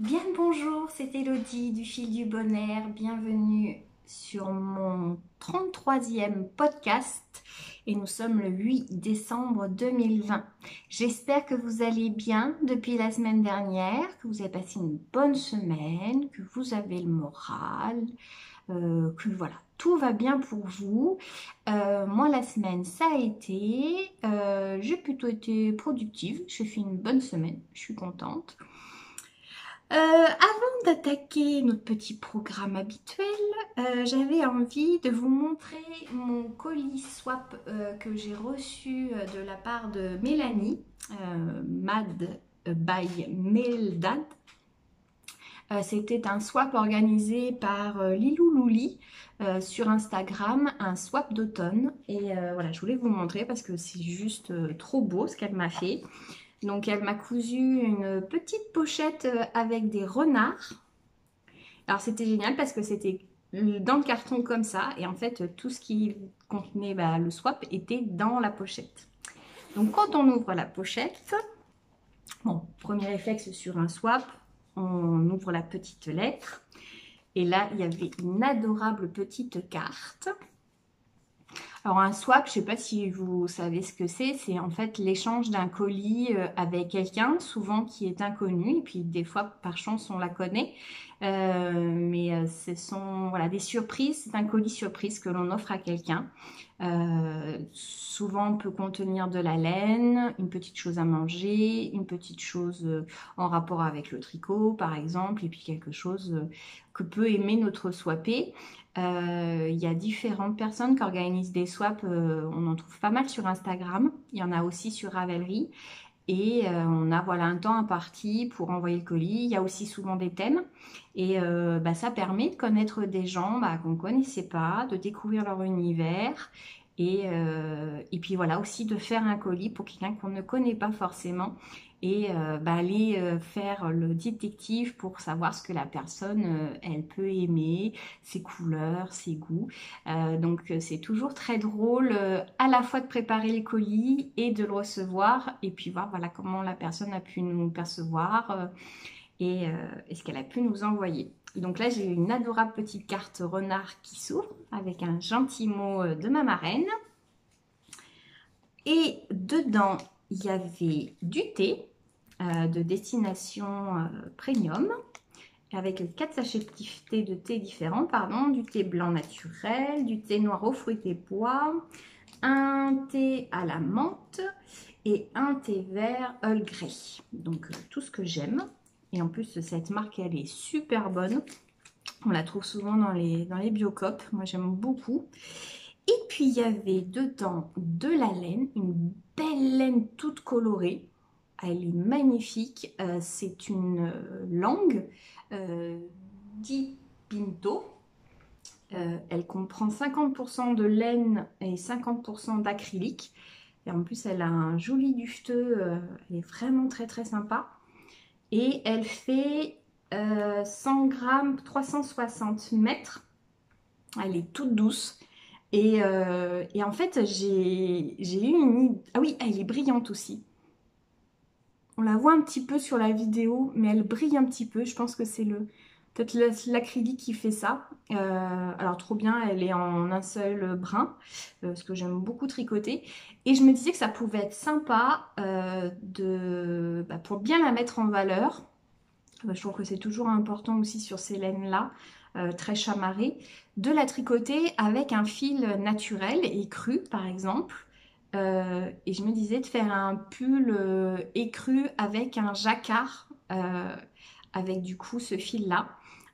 Bien le bonjour, c'est Elodie du Fil du Bonheur. Bienvenue sur mon 33e podcast et nous sommes le 8 décembre 2020. J'espère que vous allez bien depuis la semaine dernière, que vous avez passé une bonne semaine, que vous avez le moral, que voilà, tout va bien pour vous. Moi, la semaine, ça a été, j'ai plutôt été productive, j'ai fait une bonne semaine, je suis contente. Avant d'attaquer notre petit programme habituel, j'avais envie de vous montrer mon colis swap que j'ai reçu de la part de Mélanie, Mad by Meldad. C'était un swap organisé par Lilou Louli sur Instagram, un swap d'automne. Et voilà, je voulais vous montrer parce que c'est juste trop beau ce qu'elle m'a fait. Donc elle m'a cousu une petite pochette avec des renards. Alors c'était génial parce que c'était dans le carton comme ça. Et en fait tout ce qui contenait le swap était dans la pochette. Donc quand on ouvre la pochette, bon, premier réflexe sur un swap, on ouvre la petite lettre. Et là il y avait une adorable petite carte. Alors un swap, je ne sais pas si vous savez ce que c'est en fait l'échange d'un colis avec quelqu'un, souvent qui est inconnu, et puis des fois par chance on la connaît. Mais ce sont voilà, des surprises, c'est un colis surprise que l'on offre à quelqu'un. Souvent on peut contenir de la laine, une petite chose à manger, une petite chose en rapport avec le tricot par exemple, et puis quelque chose que peut aimer notre swappé. Il y a différentes personnes qui organisent des swaps, on en trouve pas mal sur Instagram, il y en a aussi sur Ravelry. Et on a voilà, un temps imparti pour envoyer le colis. Il y a aussi souvent des thèmes. Et ça permet de connaître des gens qu'on ne connaissait pas, de découvrir leur univers. Et puis voilà, aussi de faire un colis pour quelqu'un qu'on ne connaît pas forcément. Et aller faire le détective pour savoir ce que la personne, elle peut aimer, ses couleurs, ses goûts. Donc c'est toujours très drôle à la fois de préparer les colis et de le recevoir et puis voir voilà, comment la personne a pu nous percevoir et ce qu'elle a pu nous envoyer. Donc là j'ai une adorable petite carte renard qui s'ouvre avec un gentil mot de ma marraine. Et dedans il y avait du thé de destination premium avec 4 sachets de thé différents, du thé blanc naturel, du thé noir aux fruits et bois, un thé à la menthe et un thé vert Earl Grey. Donc tout ce que j'aime. Et en plus cette marque elle est super bonne. On la trouve souvent dans les Biocop. Moi j'aime beaucoup. Et puis il y avait dedans de la laine, une belle laine toute colorée. Elle est magnifique. C'est une langue Di Pinto. Elle comprend 50% de laine et 50% d'acrylique. Et en plus, elle a un joli duveteux. Elle est vraiment très très sympa. Et elle fait 100 grammes, 360 mètres. Elle est toute douce. Et en fait, j'ai eu une idée. Ah oui, elle est brillante aussi. On la voit un petit peu sur la vidéo, mais elle brille un petit peu. Je pense que c'est peut-être l'acrylique qui fait ça. Alors trop bien, elle est en un seul brin, parce que j'aime beaucoup tricoter. Et je me disais que ça pouvait être sympa pour bien la mettre en valeur. Je trouve que c'est toujours important aussi sur ces laines-là, très chamarrées, de la tricoter avec un fil naturel et cru par exemple. Et je me disais de faire un pull écru avec un jacquard, avec du coup ce fil-là,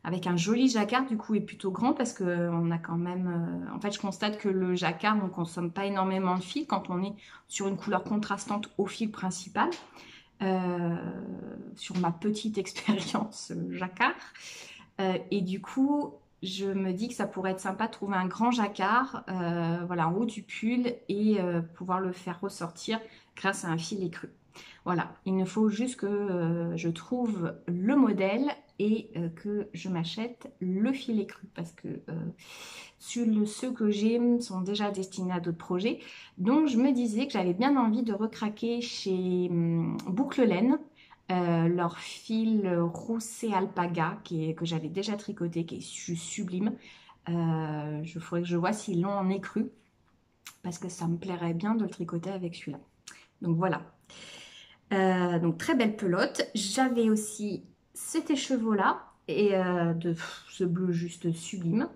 avec un joli jacquard du coup est plutôt grand parce que on a quand même, en fait je constate que le jacquard on ne consomme pas énormément de fil quand on est sur une couleur contrastante au fil principal. Sur ma petite expérience jacquard. Et du coup, je me dis que ça pourrait être sympa de trouver un grand jacquard voilà, en haut du pull et pouvoir le faire ressortir grâce à un fil écru. Voilà, il ne faut juste que je trouve le modèle et que je m'achète le fil écru parce que ceux que j'ai sont déjà destinés à d'autres projets. Donc je me disais que j'avais bien envie de recraquer chez Boucle Laine leur fil Roussé Alpaga que j'avais déjà tricoté, qui est juste sublime. Il faudrait que je vois s'ils l'ont en écru, parce que ça me plairait bien de le tricoter avec celui-là. Donc voilà. Donc très belle pelote. J'avais aussi cet écheveau-là, et ce bleu juste sublime.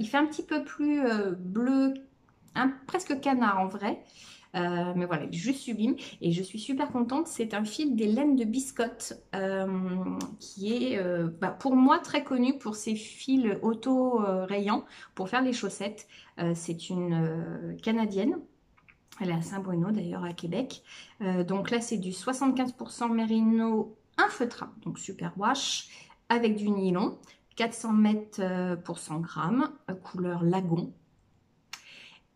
Il fait un petit peu plus bleu, presque canard en vrai. Mais voilà, il est juste sublime et je suis super contente. C'est un fil des laines de biscotte qui est pour moi très connu pour ses fils auto-rayants pour faire les chaussettes. C'est une Canadienne. Elle est à Saint-Bruno d'ailleurs à Québec. Donc là c'est du 75% mérino infeutrant, donc super wash, avec du nylon, 400 mètres pour 100 grammes, couleur lagon.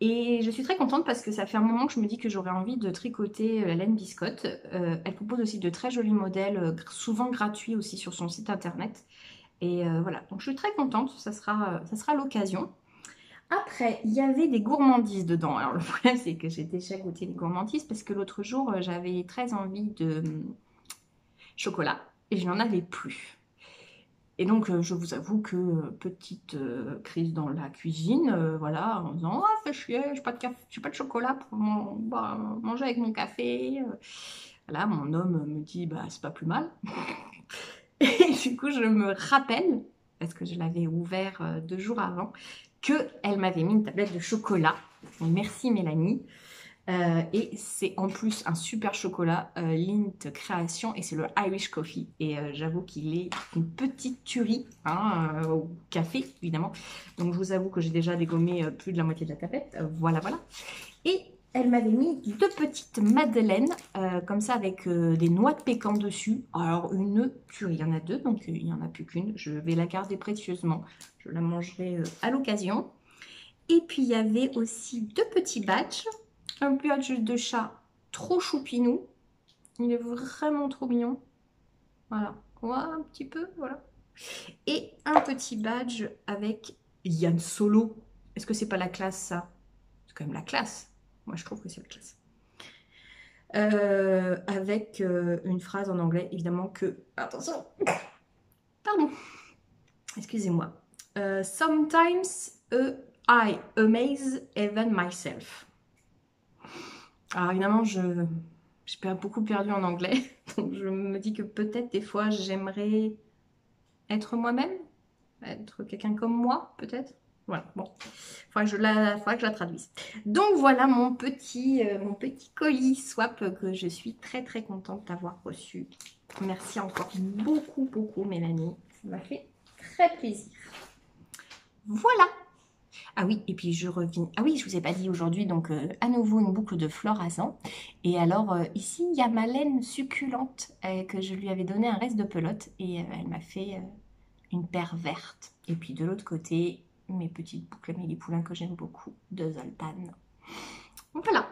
Et je suis très contente parce que ça fait un moment que je me dis que j'aurais envie de tricoter la laine biscotte. Elle propose aussi de très jolis modèles, souvent gratuits aussi sur son site internet. Et voilà, donc je suis très contente, ça sera l'occasion. Après, il y avait des gourmandises dedans. Alors le problème, c'est que j'ai déjà goûté les gourmandises parce que l'autre jour, j'avais très envie de chocolat et je n'en avais plus. Et donc, je vous avoue que petite crise dans la cuisine, voilà, en disant « Ah, fais chier, j'ai pas de chocolat pour manger avec mon café. » Voilà, mon homme me dit « Bah, c'est pas plus mal. » Et du coup, je me rappelle, parce que je l'avais ouvert 2 jours avant, qu'elle m'avait mis une tablette de chocolat. Donc, merci Mélanie. Et c'est en plus un super chocolat Lindt Création et c'est le Irish Coffee. Et j'avoue qu'il est une petite tuerie au café évidemment. Donc je vous avoue que j'ai déjà dégommé plus de la moitié de la tablette. Voilà, voilà. Et elle m'avait mis 2 petites madeleines comme ça avec des noix de pécan dessus. Alors une tuerie, il y en a 2 donc il n'y en a plus qu'une. Je vais la garder précieusement. Je la mangerai à l'occasion. Et puis il y avait aussi 2 petits badges. Un badge de chat trop choupinou. Il est vraiment trop mignon. Voilà. On voit un petit peu, voilà. Et un petit badge avec Yann Solo. Est-ce que c'est pas la classe, ça? C'est quand même la classe. Moi, je trouve que c'est la classe. Avec une phrase en anglais, évidemment que... Attention. Pardon. Excusez-moi. Sometimes I amaze even myself. Alors évidemment, j'ai beaucoup perdu en anglais, donc je me dis que peut-être des fois j'aimerais être moi-même, être quelqu'un comme moi, peut-être. Voilà, bon, faudra que je la traduise. Donc voilà mon petit colis swap que je suis très très contente d'avoir reçu. Merci encore beaucoup beaucoup Mélanie, ça m'a fait très plaisir. Voilà. Ah oui, et puis je reviens. Ah oui, je vous ai pas dit aujourd'hui, donc à nouveau une boucle de florasan. Et alors ici, il y a ma laine succulente que je lui avais donné un reste de pelote et elle m'a fait une paire verte. Et puis de l'autre côté, mes petites boucles Amélie Poulain que j'aime beaucoup, de Zoltan. Donc voilà.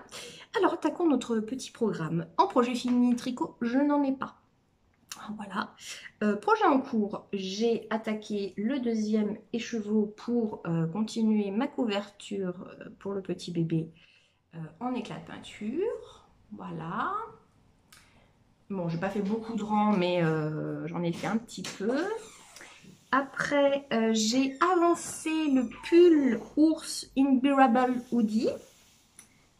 Alors attaquons notre petit programme. En projet fini tricot, je n'en ai pas. Voilà. Projet en cours, j'ai attaqué le 2e écheveau pour continuer ma couverture pour le petit bébé en éclat de peinture. Voilà. Bon, j'ai pas fait beaucoup de rangs, mais j'en ai fait un petit peu. Après, j'ai avancé le pull ours Unbearable Hoodie.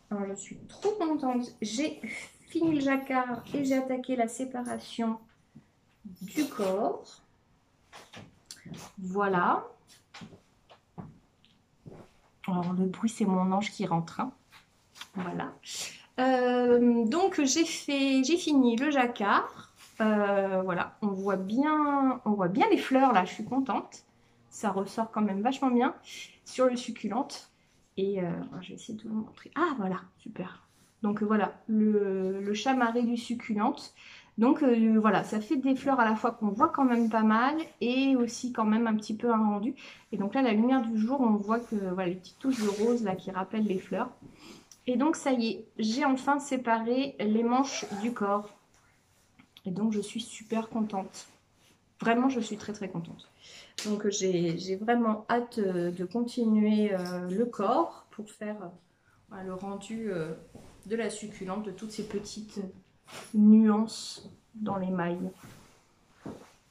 Alors, je suis trop contente. J'ai fini le jacquard et j'ai attaqué la séparation du corps. Voilà. Alors le bruit c'est mon ange qui rentre. Hein. Voilà. Donc j'ai fini le jacquard. Voilà, on voit bien les fleurs là. Je suis contente. Ça ressort quand même vachement bien sur le succulente. Et je vais essayer de vous montrer. Ah voilà, super. Donc voilà, le chamarré du succulente. Donc voilà, ça fait des fleurs à la fois qu'on voit quand même pas mal et aussi quand même un petit peu un rendu. Et donc là, la lumière du jour, on voit que voilà, les petites touches de rose là qui rappellent les fleurs. Et donc ça y est, j'ai enfin séparé les manches du corps. Et donc je suis super contente. Vraiment, je suis très très contente. Donc j'ai vraiment hâte de continuer le corps pour faire le rendu de la succulente, de toutes ces petites nuances dans les mailles.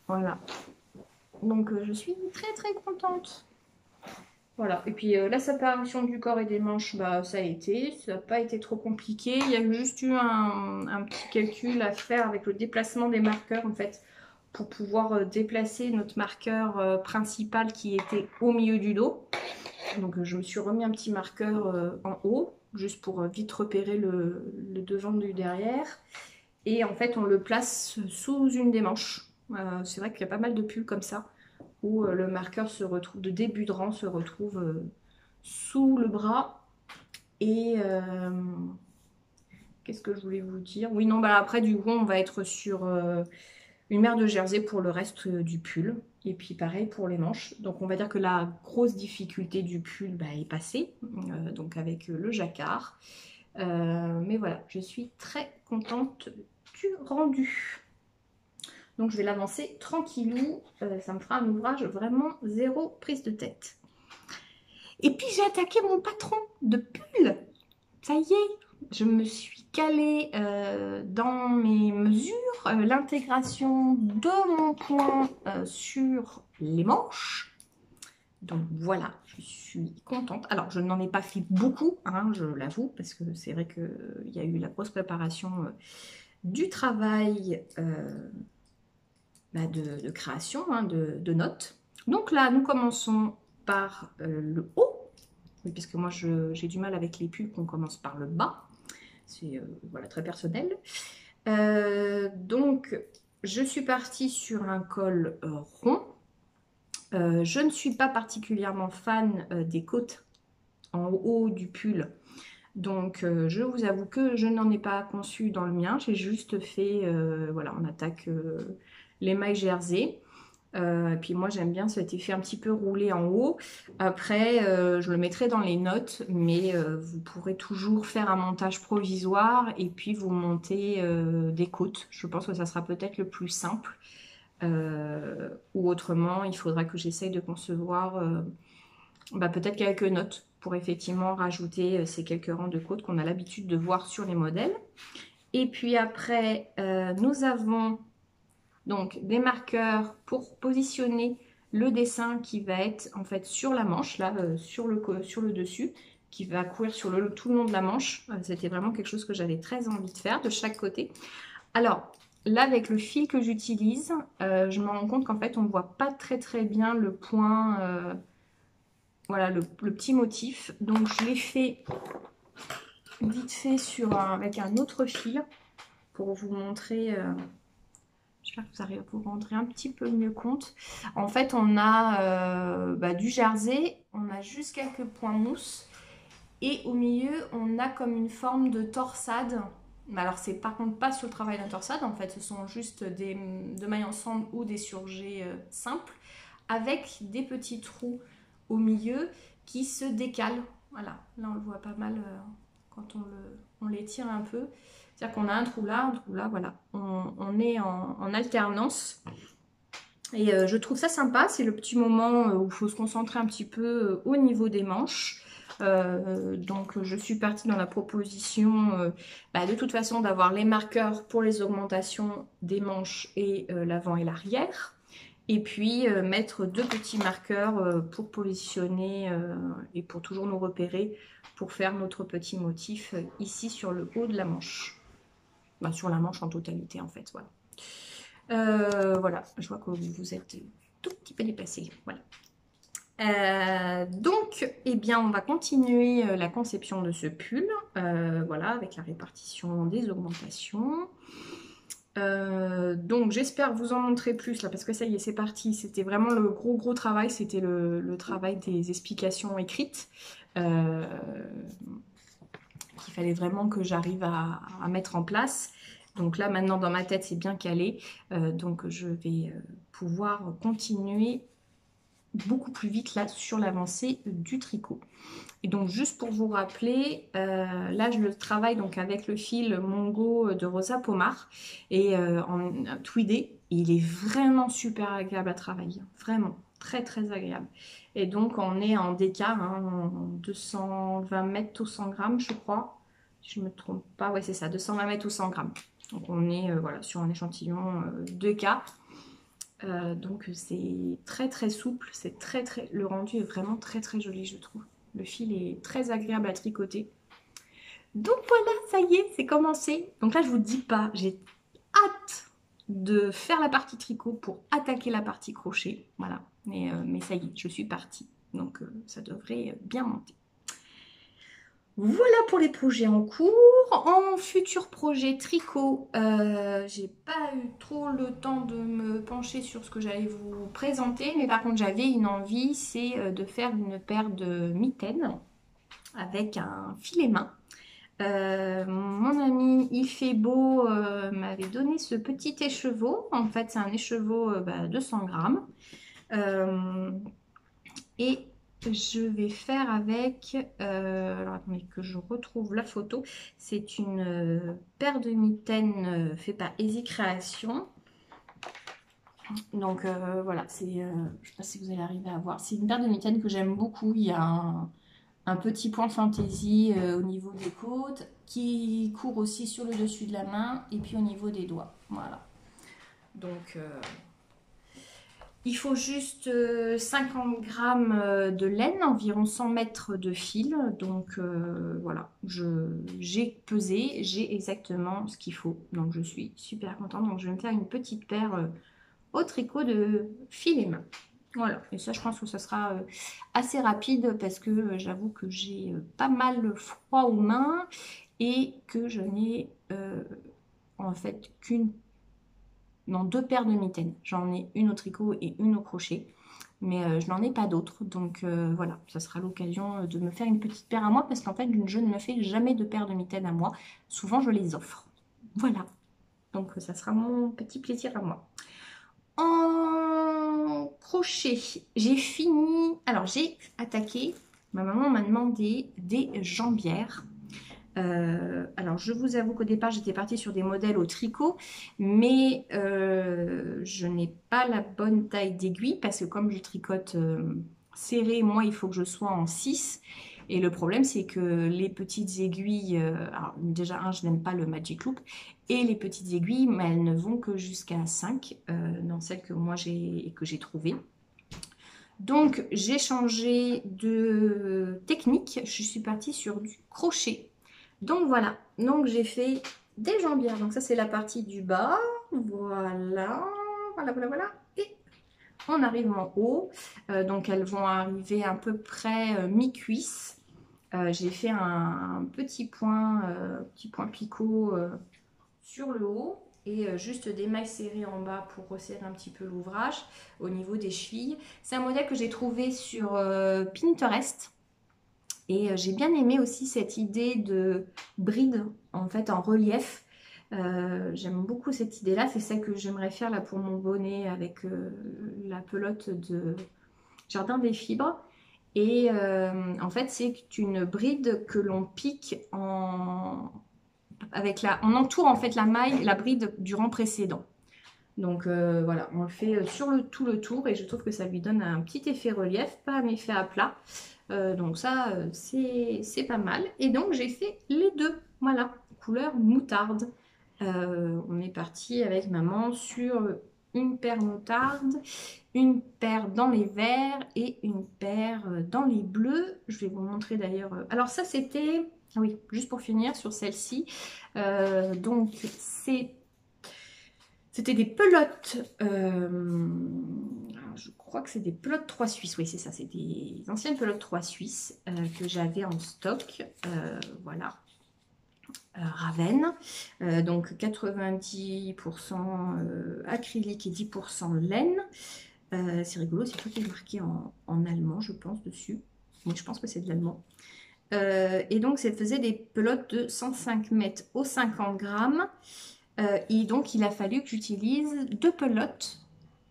Voilà. Donc je suis très très contente. Voilà, et puis la séparation du corps et des manches, bah, ça a été, ça n'a pas été trop compliqué. Il y a juste eu un petit calcul à faire avec le déplacement des marqueurs en fait, pour pouvoir déplacer notre marqueur principal qui était au milieu du dos. Donc je me suis remis un petit marqueur en haut, juste pour vite repérer le devant du derrière. Et en fait on le place sous une des manches. C'est vrai qu'il y a pas mal de pulls comme ça, où le marqueur se retrouve, de début de rang, se retrouve sous le bras. Et qu'est-ce que je voulais vous dire? Oui, non, bah après, du coup, on va être sur une mère de jersey pour le reste du pull. Et puis pareil pour les manches. Donc on va dire que la grosse difficulté du pull bah, est passée, donc avec le jacquard. Mais voilà, je suis très contente du rendu. Donc je vais l'avancer tranquillou, ça me fera un ouvrage vraiment zéro prise de tête. Et puis j'ai attaqué mon patron de pull. Ça y est, je me suis calée dans mes mesures, l'intégration de mon point sur les manches. Donc voilà, je suis contente. Alors je n'en ai pas fait beaucoup, hein, je l'avoue, parce que c'est vrai qu'il y a eu la grosse préparation du travail de création, hein, de notes. Donc là, nous commençons par le haut. Oui, parce que moi, j'ai du mal avec les pulls qu'on commence par le bas. C'est voilà, très personnel. Donc, je suis partie sur un col rond. Je ne suis pas particulièrement fan des côtes en haut du pull. Donc, je vous avoue que je n'en ai pas conçu dans le mien. J'ai juste fait, voilà, on attaque les mailles jersey. Et puis moi j'aime bien cet effet un petit peu roulé en haut. Après je le mettrai dans les notes, mais vous pourrez toujours faire un montage provisoire et puis vous montez des côtes. Je pense que ça sera peut-être le plus simple. Ou autrement il faudra que j'essaye de concevoir peut-être quelques notes pour effectivement rajouter ces quelques rangs de côtes qu'on a l'habitude de voir sur les modèles. Et puis après nous avons donc des marqueurs pour positionner le dessin qui va être en fait sur la manche, là sur le dessus, qui va courir sur tout le long de la manche. C'était vraiment quelque chose que j'avais très envie de faire de chaque côté. Alors là avec le fil que j'utilise, je me rends compte qu'en fait on ne voit pas très bien le point, voilà le petit motif. Donc je l'ai fait vite fait avec un autre fil pour vous montrer... J'espère que vous arrivez à vous rendre un petit peu mieux compte. En fait, on a du jersey, on a juste quelques points mousse. Et au milieu, on a comme une forme de torsade. Mais alors, c'est par contre pas sur le travail d'un torsade. En fait, ce sont juste de mailles ensemble ou des surjets simples. Avec des petits trous au milieu qui se décalent. Voilà, là on le voit pas mal quand on l'étire un peu. C'est-à-dire qu'on a un trou là, voilà. On est en alternance. Et je trouve ça sympa, c'est le petit moment où il faut se concentrer un petit peu au niveau des manches. Donc je suis partie dans la proposition de toute façon d'avoir les marqueurs pour les augmentations des manches et l'avant et l'arrière. Et puis mettre deux petits marqueurs pour positionner et pour toujours nous repérer pour faire notre petit motif ici sur le haut de la manche. Sur la manche en totalité en fait, voilà. Voilà, je vois que vous êtes tout petit peu déplacé, voilà. Donc, eh bien, on va continuer la conception de ce pull, voilà, avec la répartition des augmentations. Donc, j'espère vous en montrer plus là, parce que ça y est, c'est parti. C'était vraiment le gros travail, c'était le travail des explications écrites. Qu'il fallait vraiment que j'arrive à mettre en place. Donc là, maintenant, dans ma tête, c'est bien calé. Donc, je vais pouvoir continuer beaucoup plus vite là sur l'avancée du tricot. Et donc, juste pour vous rappeler, là, je le travaille donc avec le fil Mongo de Rosa Pomar et en tweedé. Il est vraiment super agréable à travailler. Vraiment, très agréable. Et donc, on est en DK, en 220 mètres ou 100 grammes, je crois. Si je ne me trompe pas, ouais, c'est ça, 220 mètres ou 100 grammes. Donc on est voilà, sur un échantillon 2K. Donc c'est très très souple, c'est le rendu est vraiment très joli, je trouve. Le fil est très agréable à tricoter. Donc voilà, ça y est, c'est commencé. Donc là je vous dis pas, j'ai hâte de faire la partie tricot pour attaquer la partie crochet. Voilà, mais ça y est, je suis partie. Donc ça devrait bien monter. Voilà pour les projets en cours. En futur projet tricot, j'ai pas eu trop le temps de me pencher sur ce que j'allais vous présenter, mais par contre j'avais une envie, c'est de faire une paire de mitaines avec un filet main. Mon ami Il fait beau m'avait donné ce petit écheveau. En fait, c'est un écheveau 200 grammes. Et je vais faire avec, alors attendez que je retrouve la photo, c'est une paire de mitaines faite par Easy Création. Donc voilà, je ne sais pas si vous allez arriver à voir, c'est une paire de mitaines que j'aime beaucoup. Il y a un petit point fantaisie au niveau des côtes qui court aussi sur le dessus de la main et puis au niveau des doigts. Voilà. Donc il faut juste 50 grammes de laine, environ 100 mètres de fil. Donc voilà, j'ai pesé, j'ai exactement ce qu'il faut. Donc je suis super contente. Donc je vais me faire une petite paire au tricot de fil et main. Voilà, et ça je pense que ça sera assez rapide parce que j'avoue que j'ai pas mal froid aux mains et que je n'ai en fait deux paires de mitaines. J'en ai une au tricot et une au crochet, mais je n'en ai pas d'autres. Donc voilà, ça sera l'occasion de me faire une petite paire à moi parce qu'en fait, je ne me fais jamais de paires de mitaines à moi. Souvent, je les offre. Voilà, donc ça sera mon petit plaisir à moi. En crochet, j'ai fini. Alors, j'ai attaqué. Ma maman m'a demandé des jambières. Alors, je vous avoue qu'au départ, j'étais partie sur des modèles au tricot, mais je n'ai pas la bonne taille d'aiguille parce que comme je tricote serré, moi, il faut que je sois en 6. Et le problème, c'est que les petites aiguilles, alors déjà, je n'aime pas le Magic Loop, et les petites aiguilles, mais elles ne vont que jusqu'à 5 dans celles que moi j'ai trouvées. Donc, j'ai changé de technique, je suis partie sur du crochet. Donc voilà, donc j'ai fait des jambières. Donc ça c'est la partie du bas. Voilà, voilà. Et on arrive en haut. Donc elles vont arriver à peu près mi-cuisse. J'ai fait un petit point picot sur le haut. Et juste des mailles serrées en bas pour resserrer un petit peu l'ouvrage au niveau des chevilles. C'est un modèle que j'ai trouvé sur Pinterest. Et j'ai bien aimé aussi cette idée de bride en fait en relief. J'aime beaucoup cette idée-là. C'est celle que j'aimerais faire là pour mon bonnet avec la pelote de Jardin des Fibres. Et en fait, c'est une bride que l'on pique on entoure en fait la maille, la bride du rang précédent. Donc voilà, on le fait sur tout le tour et je trouve que ça lui donne un petit effet relief, pas un effet à plat. Donc ça, c'est pas mal. Et donc j'ai fait les deux, voilà, couleur moutarde. On est parti avec maman sur une paire moutarde, une paire dans les verts et une paire dans les bleus. Je vais vous montrer d'ailleurs. Alors ça c'était, ah oui, juste pour finir sur celle-ci. Donc c'était des pelotes, je crois que c'est des pelotes 3 Suisses, oui c'est ça, c'est des anciennes pelotes 3 Suisses que j'avais en stock, voilà, Ravenne, donc 90% acrylique et 10% laine, c'est rigolo, c'est tout qui est marqué en allemand je pense dessus, mais je pense que c'est de l'allemand. Et donc ça faisait des pelotes de 105 mètres au 50 grammes. Et donc, il a fallu que j'utilise 2 pelotes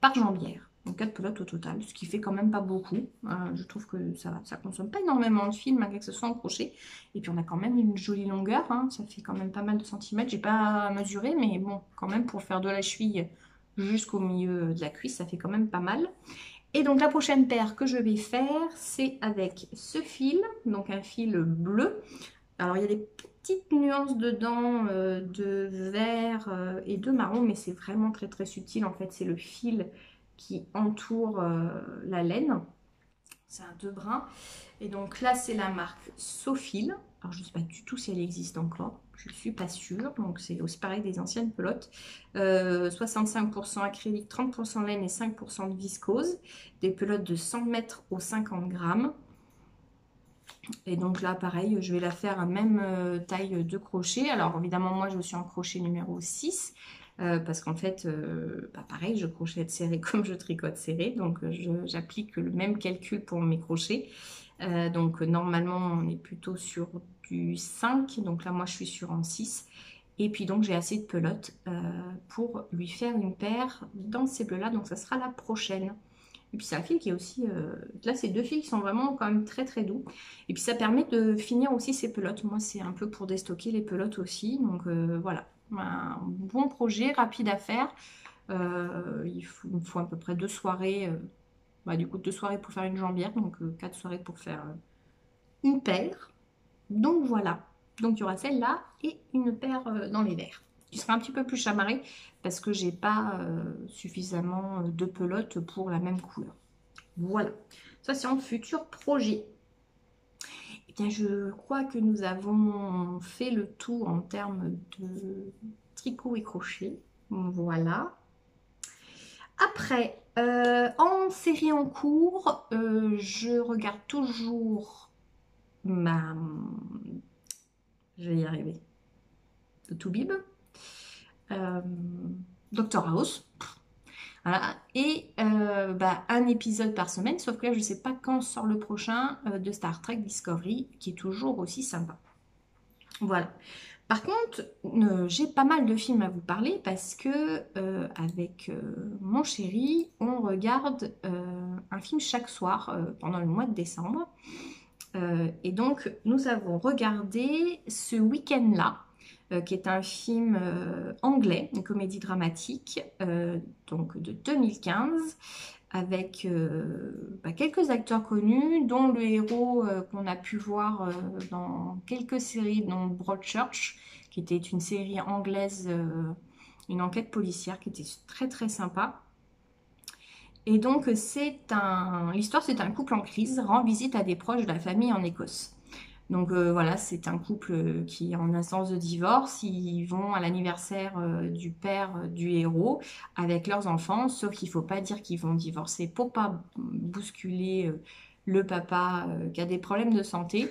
par jambière. Donc, 4 pelotes au total, ce qui fait quand même pas beaucoup. Je trouve que ça consomme pas énormément de fil, malgré que ce soit en crochet. Et puis, on a quand même une jolie longueur. Ça fait quand même pas mal de centimètres. J'ai pas mesuré, mais bon, quand même, pour faire de la cheville jusqu'au milieu de la cuisse, ça fait quand même pas mal. Et donc, la prochaine paire que je vais faire, c'est avec ce fil. Donc, un fil bleu. Alors, il y a des petites nuances dedans de vert et de marron, mais c'est vraiment très très subtil. En fait, c'est le fil qui entoure la laine. C'est un 2 brun. Et donc là, c'est la marque Sofil. Alors, je ne sais pas du tout si elle existe encore. Je ne suis pas sûre. Donc, c'est aussi pareil des anciennes pelotes. 65% acrylique, 30% laine et 5% de viscose. Des pelotes de 100 mètres au 50 grammes. Et donc là, pareil, je vais la faire à même taille de crochet. Alors, évidemment, moi, je suis en crochet numéro 6. Parce qu'en fait, pareil, je crochette serré comme je tricote serré. Donc, j'applique le même calcul pour mes crochets. Donc, normalement, on est plutôt sur du 5. Donc là, moi, je suis sur en 6. Et puis, donc, j'ai assez de pelotes pour lui faire une paire dans ces bleus-là. Donc, ça sera la prochaine. Et puis c'est un fil qui est aussi... là, c'est 2 fils qui sont vraiment quand même très très doux. Et puis ça permet de finir aussi ces pelotes. Moi, c'est un peu pour déstocker les pelotes aussi. Donc voilà, un bon projet, rapide à faire. Il me faut à peu près 2 soirées. Du coup, 2 soirées pour faire une jambière. Donc 4 soirées pour faire une paire. Donc voilà. Donc il y aura celle-là et une paire dans les verts. Qui sera un petit peu plus chamarrée parce que j'ai pas suffisamment de pelotes pour la même couleur. Voilà, ça c'est un futur projet. Et bien, je crois que nous avons fait le tour en termes de tricot et crochet. Voilà. Après, en série en cours, je regarde toujours ma... Je vais y arriver. Le Toubib. Dr House. Voilà. Et un épisode par semaine, sauf que là, je ne sais pas quand sort le prochain de Star Trek Discovery, qui est toujours aussi sympa. Voilà. Par contre, j'ai pas mal de films à vous parler parce que avec mon chéri, on regarde un film chaque soir pendant le mois de décembre. Et donc, nous avons regardé ce week-end-là, qui est un film anglais, une comédie dramatique, donc de 2015, avec quelques acteurs connus, dont le héros qu'on a pu voir dans quelques séries, dont Broadchurch, qui était une série anglaise, une enquête policière qui était très très sympa. Et donc l'histoire, c'est un couple en crise rend visite à des proches de la famille en Écosse. Donc voilà, c'est un couple qui est en instance de divorce. Ils vont à l'anniversaire du père du héros avec leurs enfants, sauf qu'il ne faut pas dire qu'ils vont divorcer pour pas bousculer le papa qui a des problèmes de santé.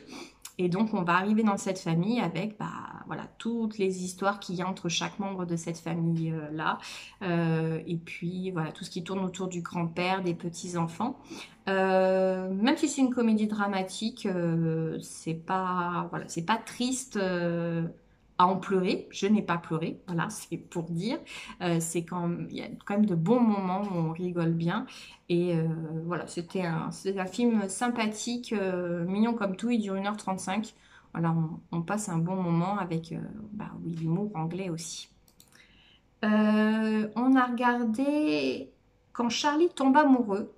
Et donc, on va arriver dans cette famille avec voilà, toutes les histoires qu'il y a entre chaque membre de cette famille-là. Et puis, voilà, tout ce qui tourne autour du grand-père, des petits-enfants. Même si c'est une comédie dramatique, c'est pas, voilà, c'est pas triste à en pleurer. Je n'ai pas pleuré, voilà, c'est pour dire. Il y a quand même de bons moments où on rigole bien. Et voilà, c'est un film sympathique, mignon comme tout, il dure 1h35. Voilà, on passe un bon moment avec oui, l'humour anglais aussi. On a regardé Quand Charlie tombe amoureux,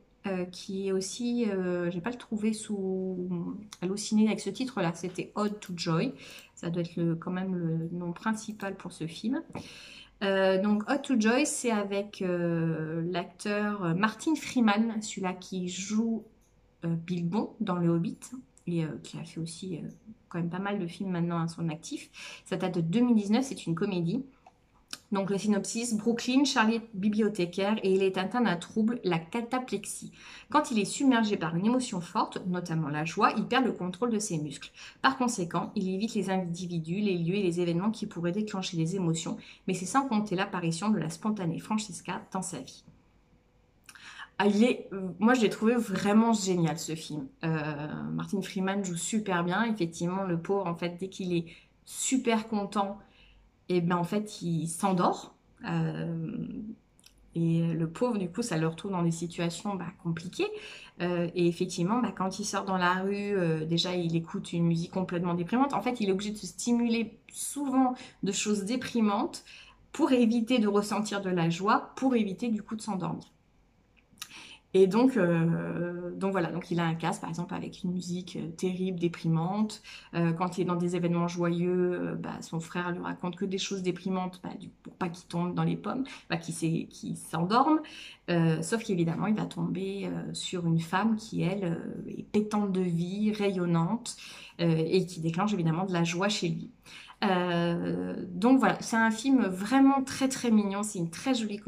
qui est aussi, j'ai pas le trouvé sous Allociné avec ce titre-là, c'était Ode to Joy. Ça doit être quand même le nom principal pour ce film. Donc Ode to Joy, c'est avec l'acteur Martin Freeman, celui-là qui joue Bilbo dans Le Hobbit et qui a fait aussi quand même pas mal de films maintenant à son actif. Ça date de 2019, c'est une comédie. Donc le synopsis, Brooklyn, Charlie est bibliothécaire et il est atteint d'un trouble, la cataplexie. Quand il est submergé par une émotion forte, notamment la joie, il perd le contrôle de ses muscles. Par conséquent, il évite les individus, les lieux et les événements qui pourraient déclencher les émotions, mais c'est sans compter l'apparition de la spontanée Francesca dans sa vie. Moi, je l'ai trouvé vraiment génial, ce film. Martin Freeman joue super bien. Effectivement, le pauvre, en fait, dès qu'il est super content, et bien en fait il s'endort et le pauvre du coup ça le retrouve dans des situations compliquées et effectivement quand il sort dans la rue déjà il écoute une musique complètement déprimante. En fait il est obligé de se stimuler souvent de choses déprimantes pour éviter de ressentir de la joie, pour éviter du coup de s'endormir. Et donc voilà, donc il a un casque par exemple avec une musique terrible, déprimante. Quand il est dans des événements joyeux, bah, son frère lui raconte que des choses déprimantes bah, pour pas qu'il tombe dans les pommes, bah, qu'il s'endorme. Sauf qu'évidemment, il va tomber sur une femme qui, elle, est pétante de vie, rayonnante, et qui déclenche évidemment de la joie chez lui. Donc voilà, c'est un film vraiment très très mignon. C'est une très jolie,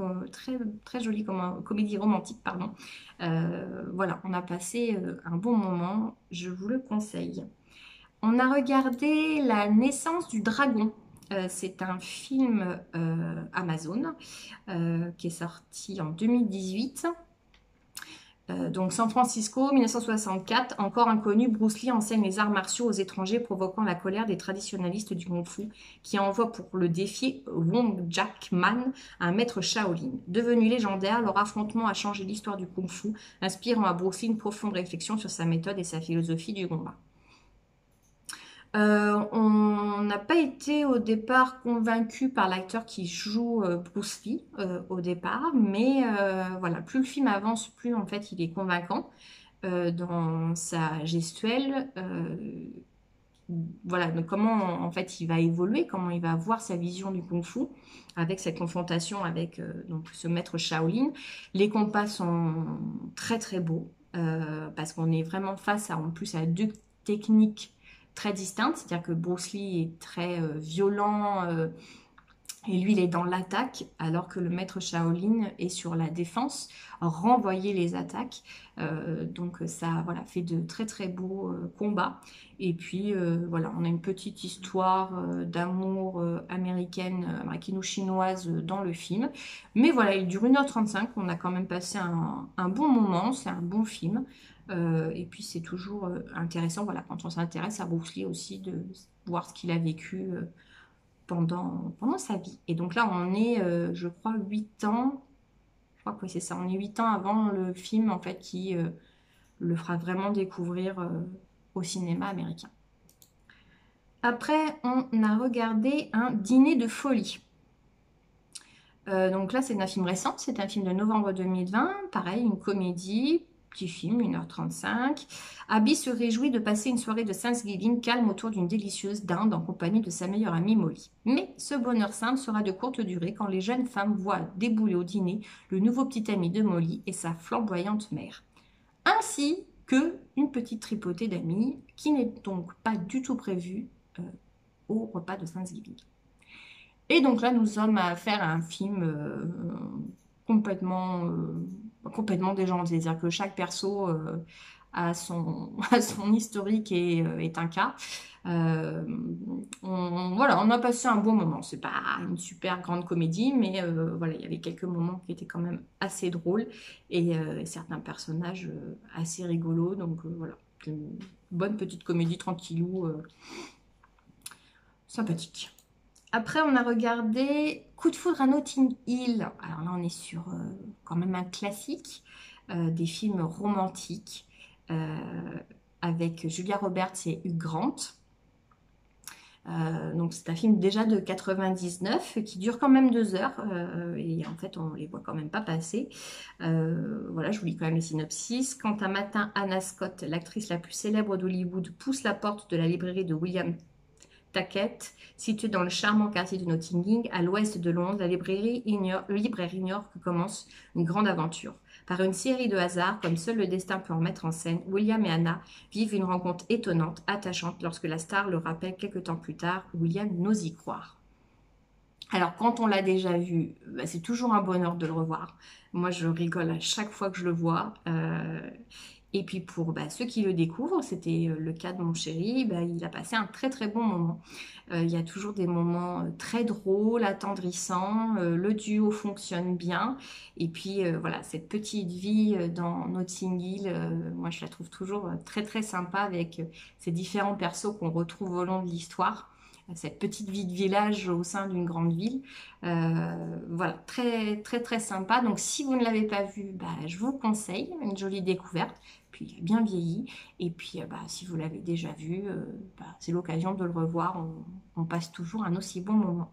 très jolie comédie romantique, pardon. Voilà, on a passé un bon moment, je vous le conseille. On a regardé La naissance du dragon. C'est un film Amazon qui est sorti en 2018. Donc San Francisco, 1964, encore inconnu, Bruce Lee enseigne les arts martiaux aux étrangers, provoquant la colère des traditionalistes du Kung-Fu, qui envoient pour le défier Wong Jack-man, un maître Shaolin. Devenu légendaire, leur affrontement a changé l'histoire du Kung-Fu, inspirant à Bruce Lee une profonde réflexion sur sa méthode et sa philosophie du combat. On n'a pas été au départ convaincu par l'acteur qui joue Bruce Lee au départ, mais voilà, plus le film avance, plus en fait il est convaincant dans sa gestuelle. Voilà, donc comment en fait il va évoluer, comment il va voir sa vision du Kung-Fu avec cette confrontation avec donc ce maître Shaolin. Les combats sont très très beaux parce qu'on est vraiment face en plus à deux techniques très distinctes, c'est-à-dire que Bruce Lee est très violent et lui il est dans l'attaque alors que le maître Shaolin est sur la défense, renvoyer les attaques. Donc ça voilà, fait de très très beaux combats. Et puis voilà, on a une petite histoire d'amour américano-chinoise dans le film. Mais voilà, il dure 1h35, on a quand même passé un bon moment, c'est un bon film. Et puis c'est toujours intéressant, voilà, quand on s'intéresse à Bruce Lee aussi, de voir ce qu'il a vécu pendant sa vie. Et donc là, on est, je crois, 8 ans, je crois que oui, c'est ça, on est 8 ans avant le film, en fait, qui le fera vraiment découvrir au cinéma américain. Après, on a regardé Un dîner de folie. Donc là, c'est un film récent, c'est un film de novembre 2020, pareil, une comédie, petit film, 1h35. Abby se réjouit de passer une soirée de Thanksgiving calme autour d'une délicieuse dinde en compagnie de sa meilleure amie Molly. Mais ce bonheur simple sera de courte durée quand les jeunes femmes voient débouler au dîner le nouveau petit ami de Molly et sa flamboyante mère. Ainsi que une petite tripotée d'amis qui n'est donc pas du tout prévue au repas de Thanksgiving. Et donc là, nous sommes à faire un film complètement déjanté. C'est-à-dire que chaque perso a son historique et est un cas. Voilà, on a passé un bon moment. C'est pas une super grande comédie, mais voilà, il y avait quelques moments qui étaient quand même assez drôles et certains personnages assez rigolos. Donc voilà, une bonne petite comédie tranquillou, sympathique. Après, on a regardé Coup de foudre à Notting Hill. Alors là, on est sur quand même un classique, des films romantiques euh, avec Julia Roberts et Hugh Grant. Donc c'est un film déjà de 99 qui dure quand même 2 heures et en fait on les voit quand même pas passer. Voilà, je vous lis quand même les synopsis. Quand un matin Anna Scott, l'actrice la plus célèbre d'Hollywood, pousse la porte de la librairie de William Taquette, située dans le charmant quartier de Notting Hill, à l'ouest de Londres, la librairie ignore que commence une grande aventure. Par une série de hasards, comme seul le destin peut en mettre en scène, William et Anna vivent une rencontre étonnante, attachante, lorsque la star le rappelle quelque temps plus tard. William n'ose y croire. Alors, quand on l'a déjà vu, bah, c'est toujours un bonheur de le revoir. Moi, je rigole à chaque fois que je le vois. Et puis pour ceux qui le découvrent, c'était le cas de mon chéri, il a passé un très très bon moment. Il y a toujours des moments très drôles, attendrissants, le duo fonctionne bien. Et puis voilà, cette petite vie dans Notting Hill, moi je la trouve toujours très très sympa avec ces différents persos qu'on retrouve au long de l'histoire. Cette petite vie de village au sein d'une grande ville. Voilà, très très très sympa. Donc si vous ne l'avez pas vu, je vous conseille, une jolie découverte. Puis il a bien vieilli. Et puis si vous l'avez déjà vu, c'est l'occasion de le revoir. On passe toujours un aussi bon moment.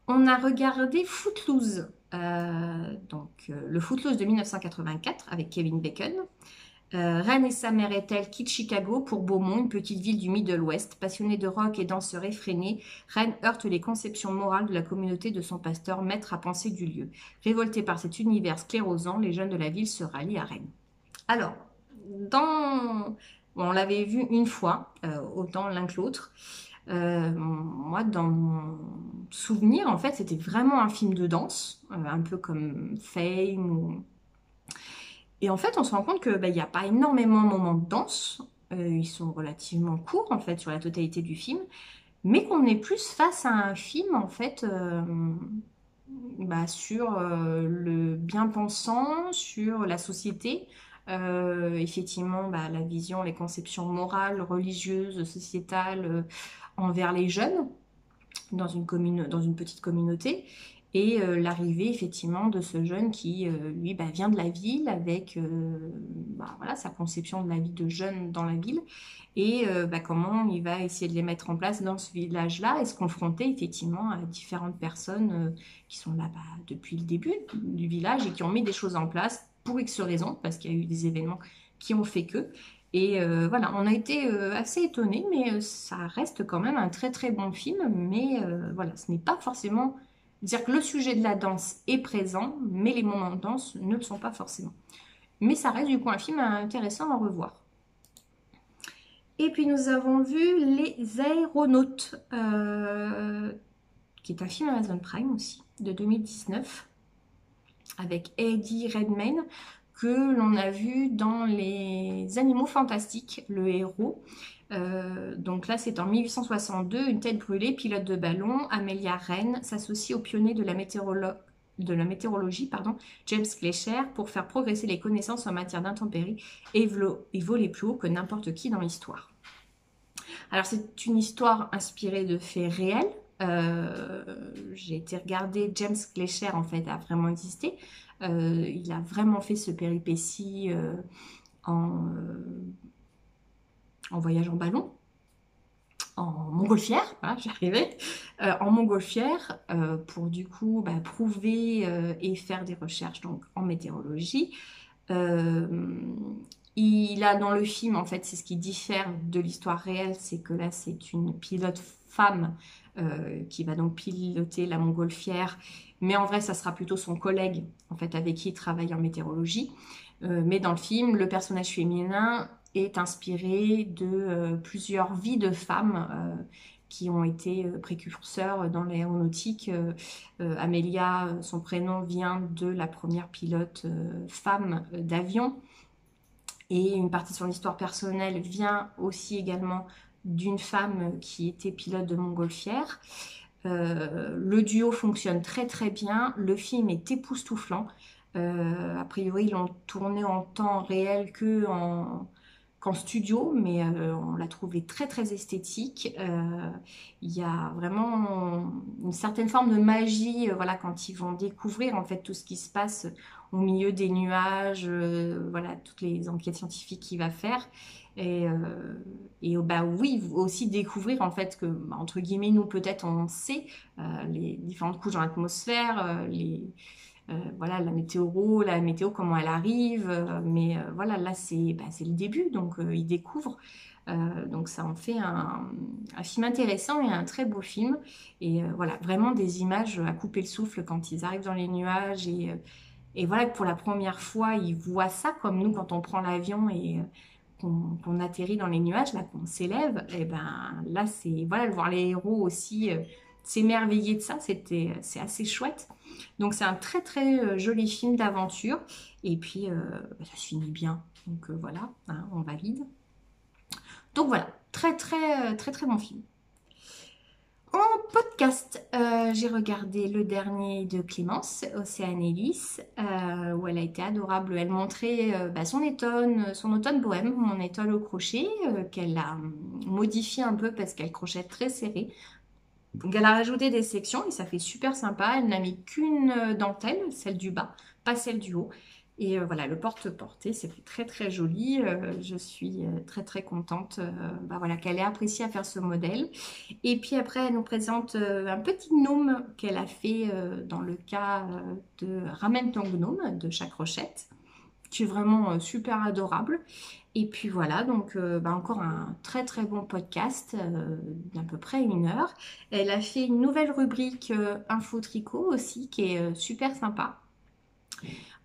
On a regardé Footloose. Le Footloose de 1984 avec Kevin Bacon. Ren et sa mère Ethel quittent Chicago pour Beaumont, une petite ville du Middle West. Passionnée de rock et danseur effrénée, Ren heurte les conceptions morales de la communauté de son pasteur, maître à penser du lieu. Révoltés par cet univers sclérosant, les jeunes de la ville se rallient à Ren. Alors, on l'avait vu une fois, autant l'un que l'autre. Moi, dans mon souvenir, en fait, c'était vraiment un film de danse, un peu comme Fame. Et en fait, on se rend compte que il n'y a pas énormément de moments de danse. Ils sont relativement courts, en fait, sur la totalité du film. Mais qu'on est plus face à un film, en fait, sur le bien-pensant, sur la société. Effectivement, la vision, les conceptions morales, religieuses, sociétales envers les jeunes dans une petite communauté. Et l'arrivée effectivement de ce jeune qui, lui, vient de la ville avec sa conception de la vie de jeune dans la ville et comment il va essayer de les mettre en place dans ce village-là et se confronter effectivement à différentes personnes qui sont là depuis le début du village et qui ont mis des choses en place pour X raisons, parce qu'il y a eu des événements qui ont fait que. Et on a été assez étonnés, mais ça reste quand même un très très bon film. Mais ce n'est pas forcément dire que le sujet de la danse est présent, mais les moments de danse ne le sont pas forcément. Mais ça reste du coup un film intéressant à revoir. Et puis nous avons vu Les Aéronautes, qui est un film Amazon Prime aussi, de 2019, avec Eddie Redmayne, que l'on a vu dans Les Animaux Fantastiques, le héros. Donc là, c'est en 1862, une tête brûlée, pilote de ballon, Amelia Wren s'associe au pionnier de la météorologie, James Gleicher, pour faire progresser les connaissances en matière d'intempéries et voler plus haut que n'importe qui dans l'histoire. Alors, c'est une histoire inspirée de faits réels. J'ai été regarder, James Gleicher, en fait, a vraiment existé. Il a vraiment fait ce péripétie en voyage en ballon, en montgolfière, voilà, j'y arrivais, en montgolfière pour du coup prouver et faire des recherches donc en météorologie. Il a dans le film, en fait, c'est ce qui diffère de l'histoire réelle, c'est que là c'est une pilote femme qui va donc piloter la montgolfière, mais en vrai ça sera plutôt son collègue en fait avec qui il travaille en météorologie. Mais dans le film, le personnage féminin est inspiré de plusieurs vies de femmes qui ont été précurseurs dans l'aéronautique. Amelia, son prénom vient de la première pilote femme d'avion. Et une partie de son histoire personnelle vient aussi également d'une femme qui était pilote de montgolfière. Le duo fonctionne très très bien. Le film est époustouflant. A priori, ils l'ont tourné en temps réel qu'en studio, mais on l'a trouvé très très esthétique. Il y a vraiment une certaine forme de magie, quand ils vont découvrir en fait tout ce qui se passe au milieu des nuages, toutes les enquêtes scientifiques qu'il va faire. Et oui, aussi découvrir en fait que, entre guillemets, nous peut-être on sait les différentes couches dans l'atmosphère, la météo, comment elle arrive, mais là c'est le début, donc ils découvrent. Donc ça en fait un film intéressant et un très beau film. Et vraiment des images à couper le souffle quand ils arrivent dans les nuages et pour la première fois ils voient ça comme nous quand on prend l'avion et qu'on atterrit dans les nuages, là qu'on s'élève. Et là c'est de voir les héros aussi s'émerveiller de ça, c'est assez chouette. Donc c'est un très très joli film d'aventure et puis ça se finit bien, donc on valide. Donc voilà, très très très très bon film. En podcast, j'ai regardé le dernier de Clémence, Océane Ellis, où elle a été adorable. Elle montrait son automne bohème, mon étole au crochet, qu'elle a modifié un peu parce qu'elle crochette très serré. Donc elle a rajouté des sections et ça fait super sympa. Elle n'a mis qu'une dentelle, celle du bas, pas celle du haut. Et voilà, le porte-portée, c'est très très joli. Je suis très très contente bah, voilà, qu'elle ait apprécié à faire ce modèle. Et puis après, elle nous présente un petit gnome qu'elle a fait dans le cas de Ramène ton gnome de Chaque Rochette, qui est vraiment super adorable. Et puis voilà, donc bah, encore un très très bon podcast d'à peu près 1 heure. Elle a fait une nouvelle rubrique Info Tricot aussi qui est super sympa.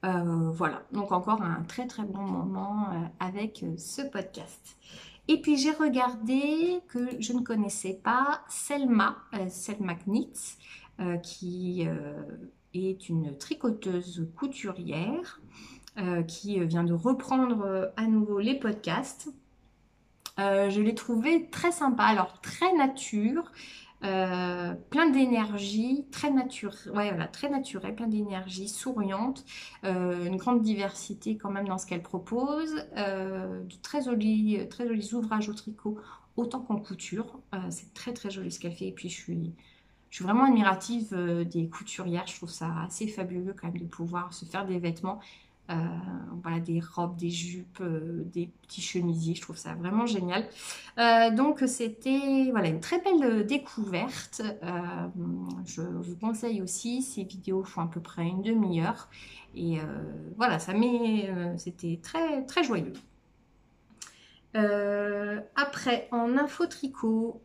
Voilà, donc encore un très très bon moment avec ce podcast. Et puis j'ai regardé que je ne connaissais pas Selma Knits, qui est une tricoteuse couturière qui vient de reprendre à nouveau les podcasts. Je l'ai trouvé très sympa, alors très nature, plein d'énergie, ouais, voilà, très naturel, plein d'énergie, souriante, une grande diversité quand même dans ce qu'elle propose, de très jolis ouvrages au tricot, autant qu'en couture. C'est très très joli ce qu'elle fait. Et puis je suis vraiment admirative des couturières. Je trouve ça assez fabuleux quand même de pouvoir se faire des vêtements. Euh, voilà, des robes, des jupes, des petits chemisiers. Je trouve ça vraiment génial. Donc c'était voilà, une très belle découverte. Je vous conseille aussi. Ces vidéos font à peu près une demi-heure. Et voilà, c'était très, très joyeux. Après, en info tricot,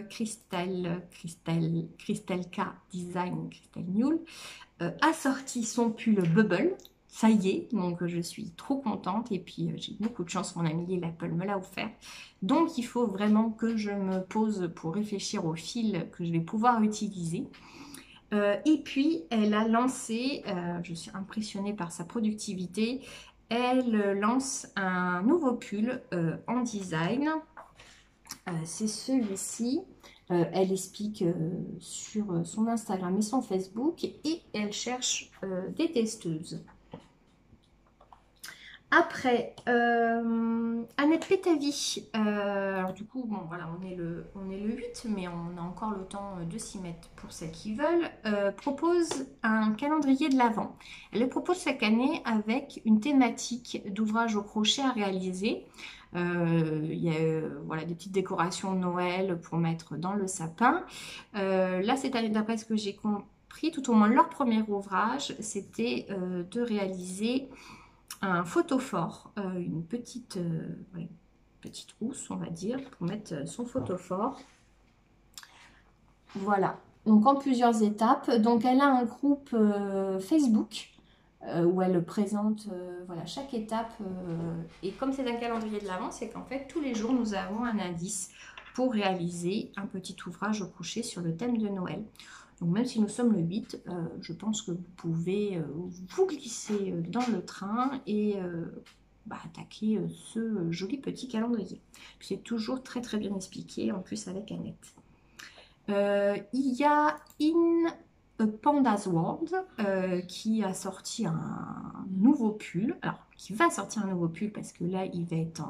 Christelle K Design, Christelle Newell, a sorti son pull Bubble. Ça y est, donc je suis trop contente. Et puis j'ai beaucoup de chance, mon ami Apple me l'a offert. Donc il faut vraiment que je me pose pour réfléchir au fil que je vais pouvoir utiliser. Et puis elle a lancé, je suis impressionnée par sa productivité, elle lance un nouveau pull en design. C'est celui-ci. Elle explique sur son Instagram et son Facebook et elle cherche des testeuses. Après, Annette Pétavy, alors du coup, bon voilà, on est le 8, mais on a encore le temps de s'y mettre pour celles qui veulent, propose un calendrier de l'Avent. Elle le propose chaque année avec une thématique d'ouvrage au crochet à réaliser. Il y a voilà, des petites décorations de Noël pour mettre dans le sapin. Là, cette année, d'après ce que j'ai compris, tout au moins leur premier ouvrage, c'était de réaliser un photophore, une petite housse, on va dire, pour mettre son photophore. Voilà, donc en plusieurs étapes. Donc elle a un groupe Facebook où elle présente voilà, chaque étape. Et comme c'est un calendrier de l'Avent, c'est qu'en fait, tous les jours, nous avons un indice pour réaliser un petit ouvrage au crochet sur le thème de Noël. Donc même si nous sommes le 8, je pense que vous pouvez vous glisser dans le train et attaquer ce joli petit calendrier. C'est toujours très très bien expliqué, en plus avec Annette. Il y a In a Panda's World qui a sorti un nouveau pull. Alors, qui va sortir un nouveau pull parce que là, il va être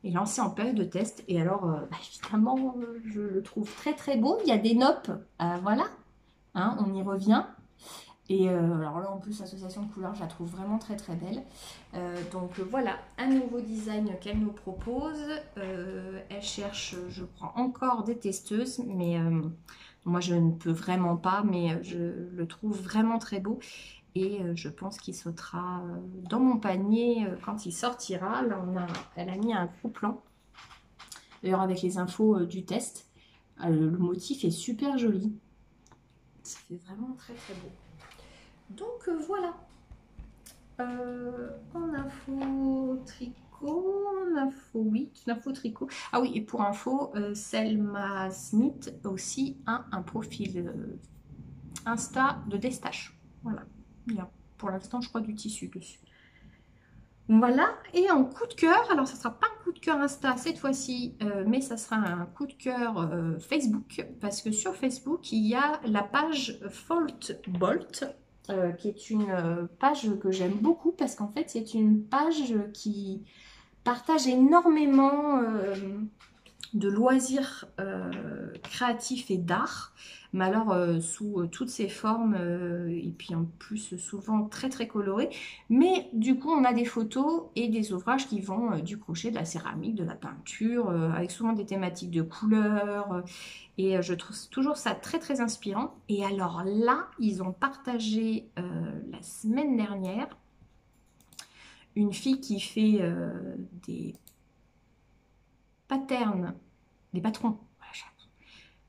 lancé en période de test. Et alors, évidemment, je le trouve très très beau. Il y a des noppes, voilà, hein, on y revient. Et alors là, en plus, l'association de couleurs, je la trouve vraiment très très belle. Donc voilà, un nouveau design qu'elle nous propose. Elle cherche, je crois, encore des testeuses, mais moi, je ne peux vraiment pas, mais je le trouve vraiment très beau. Et je pense qu'il sautera dans mon panier quand il sortira. Là, elle a mis un gros plan, d'ailleurs avec les infos du test. Le motif est super joli. C'est vraiment très très beau. Donc voilà. En info tricot, info tricot. Ah oui, et pour info, Selma Smith aussi a un profil Insta de Destache. Voilà. Il y a pour l'instant, je crois, du tissu dessus. Voilà, et en coup de cœur, alors ça ne sera pas un coup de cœur Insta cette fois-ci, mais ça sera un coup de cœur Facebook, parce que sur Facebook, il y a la page Fault Bolt, qui est une page que j'aime beaucoup, parce qu'en fait, c'est une page qui partage énormément de loisirs créatifs et d'art, mais alors sous toutes ses formes, et puis en plus souvent très très colorées. Mais du coup, on a des photos et des ouvrages qui vont du crochet, de la céramique, de la peinture, avec souvent des thématiques de couleurs. Et je trouve toujours ça très très inspirant. Et alors là, ils ont partagé la semaine dernière une fille qui fait des patterns, des patrons,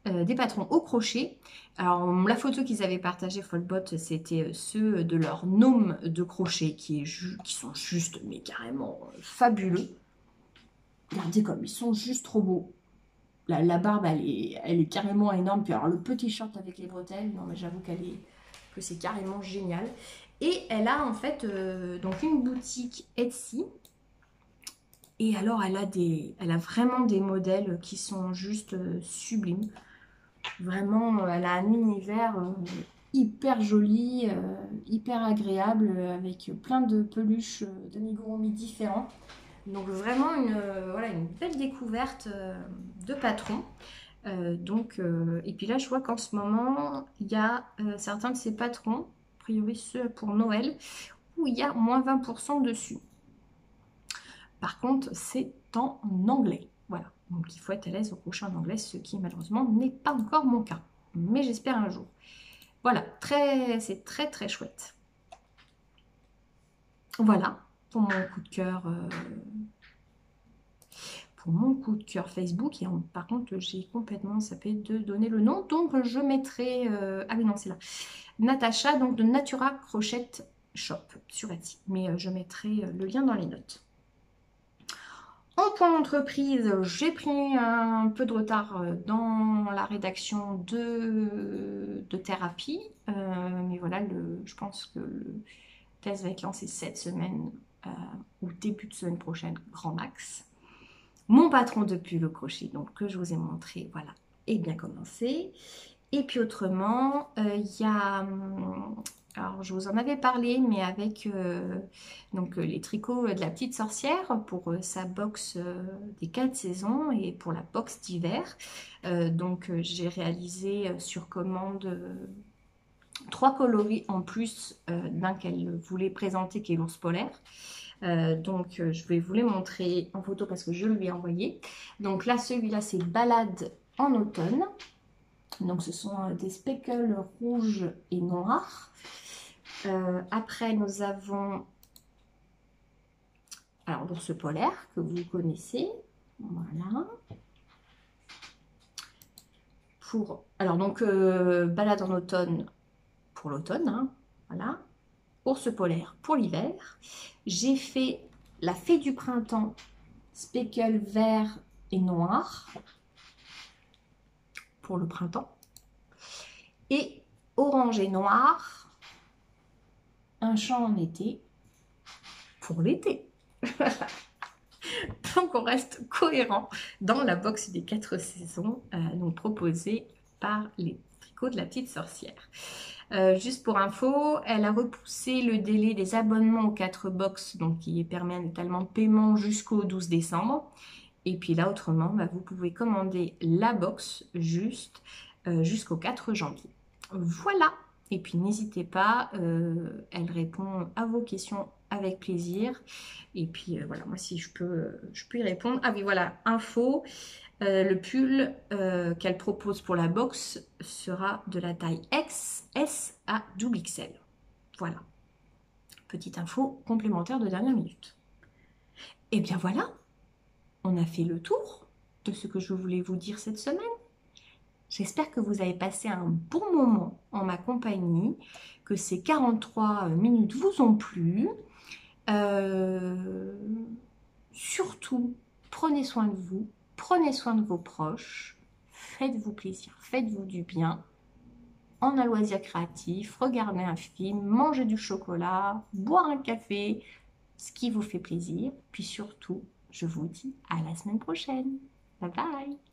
des patrons au crochet. Alors la photo qu'ils avaient partagée, Folbot, c'était ceux de leur gnome de crochet qui sont juste, mais carrément fabuleux. Regardez comme ils sont juste trop beaux. La barbe, elle est carrément énorme. Puis alors le petit short avec les bretelles, non mais j'avoue que c'est carrément génial. Et elle a en fait donc une boutique Etsy. Et alors elle a vraiment des modèles qui sont juste sublimes. Vraiment, elle a un univers hyper joli, hyper agréable, avec plein de peluches d'amigurumi différents. Donc vraiment voilà, une belle découverte de patron. Et puis là, je vois qu'en ce moment, il y a certains de ces patrons, a priori ceux pour Noël, où il y a moins 20% dessus. Par contre, c'est en anglais. Voilà, donc il faut être à l'aise au crochet en anglais, ce qui malheureusement n'est pas encore mon cas. Mais j'espère un jour. Voilà, c'est très très chouette. Voilà, pour mon coup de cœur... pour mon coup de cœur Facebook. Et par contre, j'ai complètement zappé de donner le nom. Donc, je mettrai... ah oui, non, c'est là. Natacha, donc de Natura Crochet Shop sur Etsy. Mais je mettrai le lien dans les notes. En point d'entreprise, j'ai pris un peu de retard dans la rédaction de thérapie. Mais voilà, je pense que le test va être lancé cette semaine ou début de semaine prochaine, grand max. Mon patron depuis le crochet, donc que je vous ai montré, voilà, est bien commencé. Et puis autrement, il y a, alors je vous en avais parlé, mais avec donc les tricots de la petite sorcière pour sa box des 4 saisons et pour la box d'hiver. Donc j'ai réalisé sur commande 3 coloris en plus d'un qu'elle voulait présenter qui est l'ours polaire. Je vais vous les montrer en photo parce que je lui ai envoyé. Donc là, celui-là, c'est Balade en automne. Donc ce sont des speckles rouges et noirs. Après, nous avons alors l'ours polaire que vous connaissez. Voilà. Alors donc, Balade en automne pour l'automne. Hein, voilà. Ours polaire pour l'hiver. J'ai fait la fée du printemps, speckle vert et noir pour le printemps. Et orange et noir, un champ en été pour l'été. Donc on reste cohérent dans la box des 4 saisons donc proposée par les tricots de la petite sorcière. Juste pour info, elle a repoussé le délai des abonnements aux 4 box, donc qui permet notamment de paiement jusqu'au 12 décembre. Et puis là, autrement, vous pouvez commander la box juste jusqu'au 4 janvier. Voilà. Et puis n'hésitez pas, elle répond à vos questions avec plaisir. Et puis voilà, moi si je peux y répondre. Ah oui, voilà, info. Le pull qu'elle propose pour la box sera de la taille X, S à XXL. Voilà. Petite info complémentaire de dernière minute. Et bien voilà, on a fait le tour de ce que je voulais vous dire cette semaine. J'espère que vous avez passé un bon moment en ma compagnie, que ces 43 minutes vous ont plu. Surtout, prenez soin de vous. Prenez soin de vos proches, faites-vous plaisir, faites-vous du bien, en un loisir créatif, regardez un film, mangez du chocolat, boire un café, ce qui vous fait plaisir. Puis surtout, je vous dis à la semaine prochaine. Bye bye!